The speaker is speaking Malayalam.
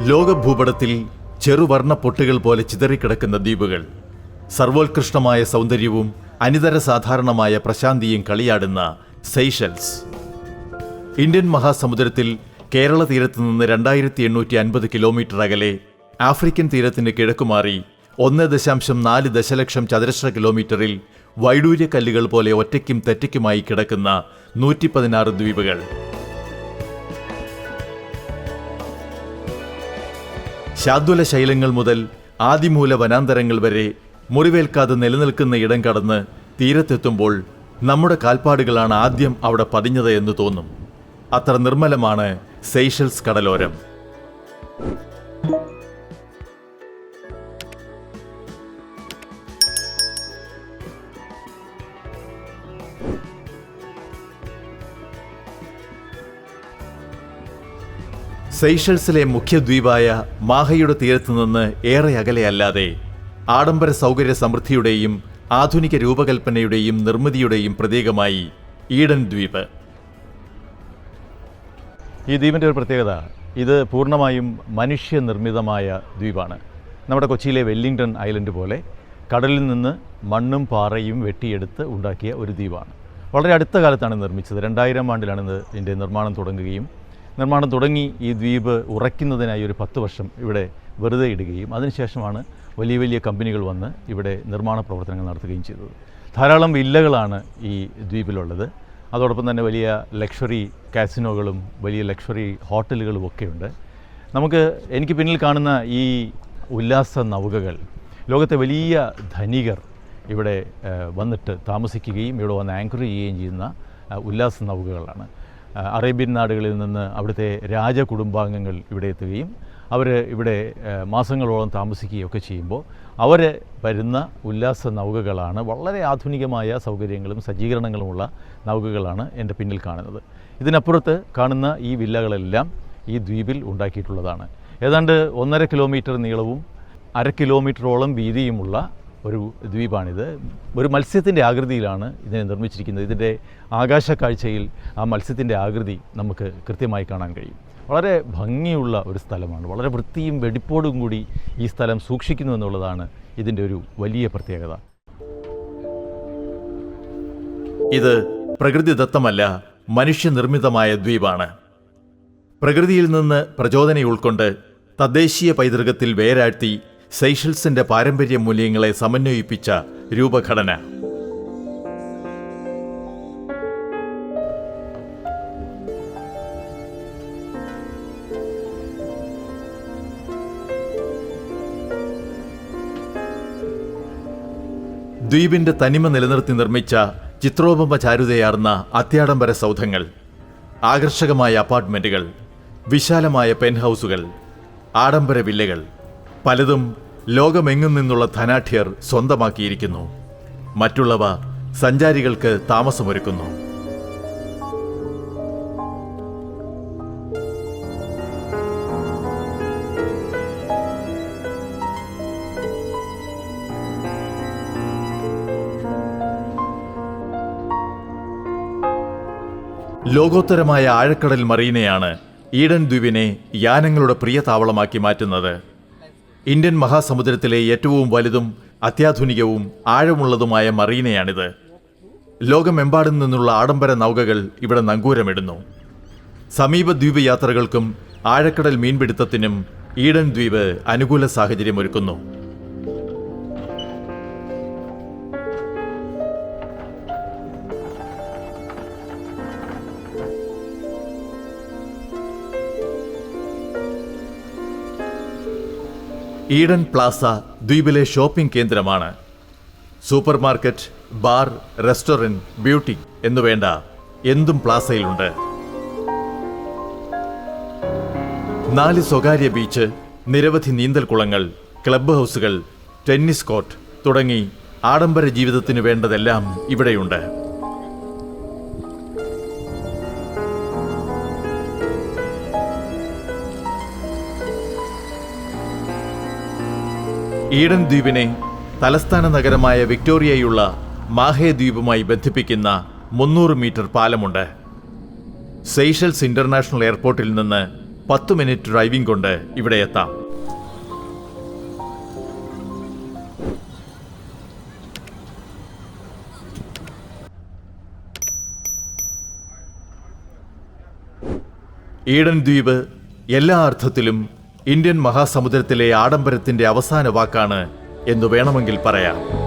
ലോകഭൂപടത്തിൽ ചെറുവർണ്ണ പൊട്ടുകൾ പോലെ ചിതറിക്കിടക്കുന്ന ദ്വീപുകൾ, സർവോത്കൃഷ്ടമായ സൗന്ദര്യവും അനിതര സാധാരണമായ പ്രശാന്തിയും കളിയാടുന്ന സെയ്ഷൽസ്. ഇന്ത്യൻ മഹാസമുദ്രത്തിൽ കേരള തീരത്ത് നിന്ന് 2850 കിലോമീറ്റർ അകലെ ആഫ്രിക്കൻ തീരത്തിന് കിഴക്കുമാറി 1.4 ദശലക്ഷം ചതുരശ്ര കിലോമീറ്ററിൽ വൈഡൂര്യക്കല്ലുകൾ പോലെ ഒറ്റയ്ക്കും തെറ്റയ്ക്കുമായി കിടക്കുന്ന 116 ദ്വീപുകൾ. ശാദ്വല ശൈലങ്ങൾ മുതൽ ആദിമൂല വനാന്തരങ്ങൾ വരെ മുറിവേൽക്കാതെ നിലനിൽക്കുന്ന ഇടം കടന്ന് തീരത്തെത്തുമ്പോൾ നമ്മുടെ കാൽപ്പാടുകളാണ് ആദ്യം അവിടെ പതിഞ്ഞത് എന്ന് തോന്നും. അത്ര നിർമ്മലമാണ് സെയ്ഷൽസ് കടലോരം. സെയ്ഷൽസിലെ മുഖ്യദ്വീപായ മാഹയുടെ തീരത്തു നിന്ന് ഏറെ അകലെയല്ലാതെ ആഡംബര സൗകര്യ സമൃദ്ധിയുടെയും ആധുനിക രൂപകൽപ്പനയുടെയും നിർമ്മിതിയുടെയും പ്രതീകമായി ഈഡൻ ദ്വീപ്. ഈ ദ്വീപിൻ്റെ ഒരു പ്രത്യേകത, ഇത് പൂർണ്ണമായും മനുഷ്യനിർമ്മിതമായ ദ്വീപാണ്. നമ്മുടെ കൊച്ചിയിലെ വെല്ലിംഗ്ടൺ ഐലൻഡ് പോലെ കടലിൽ നിന്ന് മണ്ണും പാറയും വെട്ടിയെടുത്ത് ഉണ്ടാക്കിയ ഒരു ദ്വീപാണ്. വളരെ അടുത്ത കാലത്താണ് നിർമ്മിച്ചത്. 2000 ആണ്ടിലാണ് ഇതിൻ്റെ നിർമ്മാണം തുടങ്ങുകയും നിർമ്മാണം തുടങ്ങി ഈ ദ്വീപ് ഉറയ്ക്കുന്നതിനായി ഒരു 10 വർഷം ഇവിടെ വെറുതെ ഇടുകയും അതിനുശേഷമാണ് വലിയ വലിയ കമ്പനികൾ വന്ന് ഇവിടെ നിർമ്മാണ പ്രവർത്തനങ്ങൾ നടത്തുകയും ചെയ്തത്. ധാരാളം വില്ലകളാണ് ഈ ദ്വീപിലുള്ളത്. അതോടൊപ്പം തന്നെ വലിയ ലക്ഷറി കാസിനോകളും വലിയ ലക്ഷറി ഹോട്ടലുകളും ഒക്കെയുണ്ട്. എനിക്ക് പിന്നിൽ കാണുന്ന ഈ ഉല്ലാസ നൗകകൾ ലോകത്തെ വലിയ ധനികർ ഇവിടെ വന്നിട്ട് താമസിക്കുകയും ഇവിടെ വന്ന് ആങ്കർ ചെയ്യുകയും ചെയ്യുന്ന ഉല്ലാസ നൗകകളാണ്. അറേബ്യൻ നാടുകളിൽ നിന്ന് അവിടുത്തെ രാജകുടുംബാംഗങ്ങൾ ഇവിടെ എത്തുകയും അവർ ഇവിടെ മാസങ്ങളോളം താമസിക്കുകയൊക്കെ ചെയ്യുമ്പോൾ അവർ വരുന്ന ഉല്ലാസ നൗകകളാണ്. വളരെ ആധുനികമായ സൗകര്യങ്ങളും സജ്ജീകരണങ്ങളുമുള്ള നൗകകളാണ് എൻ്റെ പിന്നിൽ കാണുന്നത്. ഇതിനപ്പുറത്ത് കാണുന്ന ഈ വില്ലകളെല്ലാം ഈ ദ്വീപിൽ ഉണ്ടാക്കിയിട്ടുള്ളതാണ്. ഏതാണ്ട് 1.5 കിലോമീറ്റർ നീളവും 1/2 കിലോമീറ്ററോളം വീതിയുമുള്ള ഒരു ദ്വീപാണിത്. ഒരു മത്സ്യത്തിൻ്റെ ആകൃതിയിലാണ് ഇതിനെ നിർമ്മിച്ചിരിക്കുന്നത്. ഇതിൻ്റെ ആകാശ കാഴ്ചയിൽ ആ മത്സ്യത്തിൻ്റെ ആകൃതി നമുക്ക് കൃത്യമായി കാണാൻ കഴിയും. വളരെ ഭംഗിയുള്ള ഒരു സ്ഥലമാണ്. വളരെ വൃത്തിയും വെടിപ്പോടും കൂടി ഈ സ്ഥലം സൂക്ഷിക്കുന്നു എന്നുള്ളതാണ് ഇതിൻ്റെ ഒരു വലിയ പ്രത്യേകത. ഇത് പ്രകൃതിദത്തമല്ല, മനുഷ്യനിർമ്മിതമായ ദ്വീപാണ്. പ്രകൃതിയിൽ നിന്ന് പ്രചോദനം ഉൾക്കൊണ്ട് തദ്ദേശീയ പൈതൃകത്തിൽ വേരാഴ്ത്തി സെയ്ഷൽസിന്റെ പാരമ്പര്യ മൂല്യങ്ങളെ സമന്വയിപ്പിച്ച രൂപഘടന. ദ്വീപിന്റെ തനിമ നിലനിർത്തി നിർമ്മിച്ച ചിത്രോപമ ചാരുതയാർന്ന അത്യാഡംബര സൗധങ്ങൾ, ആകർഷകമായ അപ്പാർട്ട്മെന്റുകൾ, വിശാലമായ പെൻഹൗസുകൾ, ആഡംബര വില്ലകൾ പലതും ലോകമെങ്ങും നിന്നുള്ള ധനാഢ്യർ സ്വന്തമാക്കിയിരിക്കുന്നു. മറ്റുള്ളവ സഞ്ചാരികൾക്ക് താമസമൊരുക്കുന്നു. ലോകോത്തരമായ ആഴക്കടൽ മറീനയാണ് ഈഡൻ ദ്വീപിനെ യാനങ്ങളുടെ പ്രിയ താവളമാക്കി മാറ്റുന്നത്. ഇന്ത്യൻ മഹാസമുദ്രത്തിലെ ഏറ്റവും വലുതും അത്യാധുനികവും ആഴമുള്ളതുമായ മറീനയാണിത്. ലോകമെമ്പാടും നിന്നുള്ള ആഡംബര നൗകകൾ ഇവിടെ നങ്കൂരമിടുന്നു. സമീപ ദ്വീപ് യാത്രകൾക്കും ആഴക്കടൽ മീൻപിടുത്തത്തിനും ഈഡൻ ദ്വീപ് അനുകൂല സാഹചര്യമൊരുക്കുന്നു. ഈഡൻ പ്ലാസ ദ്വീപിലെ ഷോപ്പിംഗ് കേന്ദ്രമാണ്. Supermarket, bar, restaurant, beauty എന്നുവേണ്ട എന്തും പ്ലാസയിലുണ്ട്. 4 സ്വകാര്യ ബീച്ച്, നിരവധി നീന്തൽക്കുളങ്ങൾ, ക്ലബ്ബ് ഹൗസുകൾ, ടെന്നീസ് കോർട്ട് തുടങ്ങി ആഡംബര ജീവിതത്തിന് വേണ്ടതെല്ലാം ഇവിടെയുണ്ട്. ഈഡൻ ദ്വീപിനെ തലസ്ഥാന നഗരമായ വിക്ടോറിയയുള്ള മാഹെ ദ്വീപുമായി ബന്ധിപ്പിക്കുന്ന 300 മീറ്റർ പാലമുണ്ട്. സെയ്ഷൽസ് ഇന്റർനാഷണൽ എയർപോർട്ടിൽ നിന്ന് 10 മിനിറ്റ് ഡ്രൈവിംഗ് കൊണ്ട് ഇവിടെ എത്താം. ഈഡൻ ദ്വീപ് എല്ലാ അർത്ഥത്തിലും ഇന്ത്യൻ മഹാസമുദ്രത്തിലെ ആഡംബരത്തിന്റെ അവസാന വാക്കാണ് എന്ന് വേണമെങ്കിൽ പറയാം.